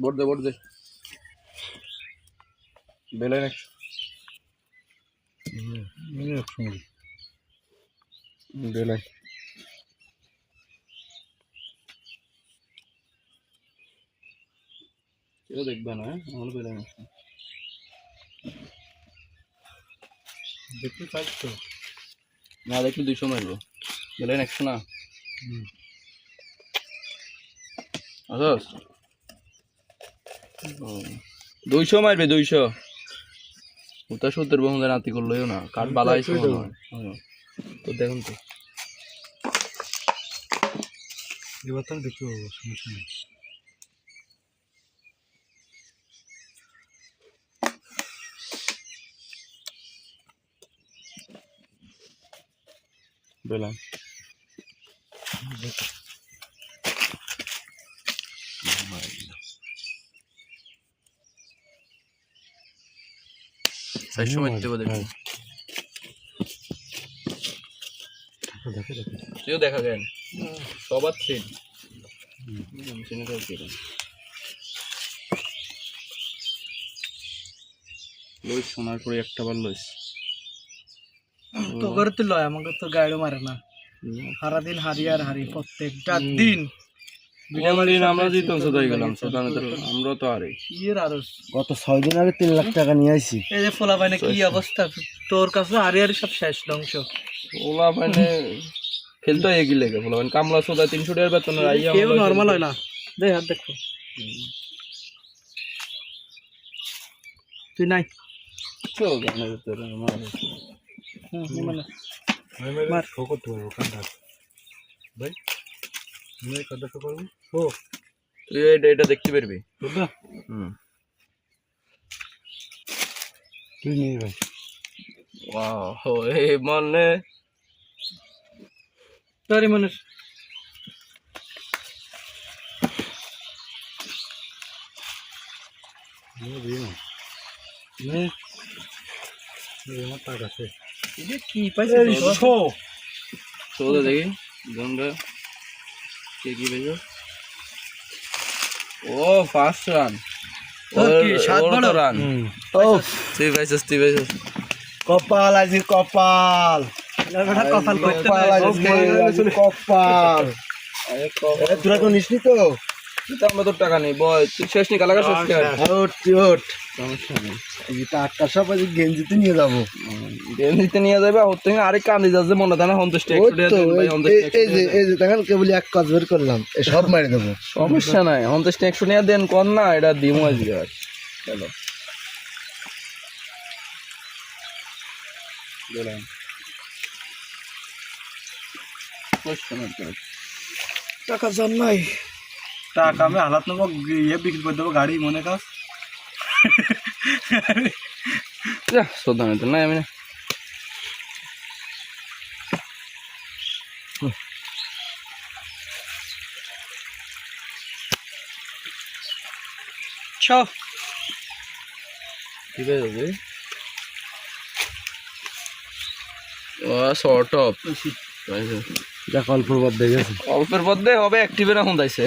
board दे बेले next बेले क्यों देखबा ना और बेले नेक्स्ट देखते पास तो ना देखले 200 मारबो बेले नेक्स्ट ना আসস 200 মারবে 200 ওটা 70 বহু নাতি করলইও না কাট বালা আইছে তো দেখুন তো এবার তো দেখতে পাবো সমস্যা নেই বেলা সাইজ মারতে হবে দেখো কেউ দেখা গেল সবার সেট মেশিনে তো কি লইস সোনার করে একটা বার লইস তো করতে লয় আমাকে তো গাড়ি মারে না সারা দিন হারি আর হারি প্রত্যেকটা দিন বিনামালিন আমরা জিতন সদাই গেলাম সদানে তো আমরা তো আরে কি আর গত 6 দিন আগে 3 লাখ টাকা নিয়ে আইছি এই যে ফলা বাইনে কি অবস্থা তোর কাছে হারি হারি সব শেষ লংশ ওলা মানে খেলতে একই লাগে ফলা মানে কামলা সদা 300 টাকার বেতন আইয়া কেউ নরমাল হয় না দেখ হাত দেখো তুই নাই চল জানা তোর আমার মানে মার ঠোকর তো ওখানটা ভাই मैं कदा तो करूं हो তুই এটা দেখতে পারবি বুঝলা তুই নেই ভাই ওয়াও এ মানে তোরই মনে আমার টাকা আছে এটা কি পাইছিস সোদা দেখি গঙ্গা কে কি বেজো ও ফার্স্ট রান কি 7 বড় রান ও তুই ভাইছস কপাল আজি কপাল বেটা কপাল করতে আজি কপাল এ তোরা তো নিসনি তো এটা আমরা তো টাকা নেই বয় তুই শেষ নি কালাকা শেষ কর ওট ওট সমস্যা নেই এই টাকা সব আজ গেঞ্জিতে নিয়ে যাব গেঞ্জিতে নিয়ে যাবে ওর থেকে আরেক কান্দি যাচ্ছে মনে থাকে না 50 টাকা একটু দেন ভাই 50 টাকা এই যে দেখেন কেবল এক কাজ বের করলাম এই সব মারি দেব সমস্যা নাই 50 টাকা 100 টাকা দেন কোন না এটা দিমু আজকে আর চলো গেলাম টাকা জান নাই টাকা আমি হালাত নেবো ইয়ে বিক্রি করে দেবো গাড়ি মনে কাজ যা সোদা না তো না আমি না ছ ঠিক আছে ও শর্ট অফ যা কল পর বাদ দেখেছি অল্পের মধ্যে হবে অ্যাক্টিভের এখন দাইছে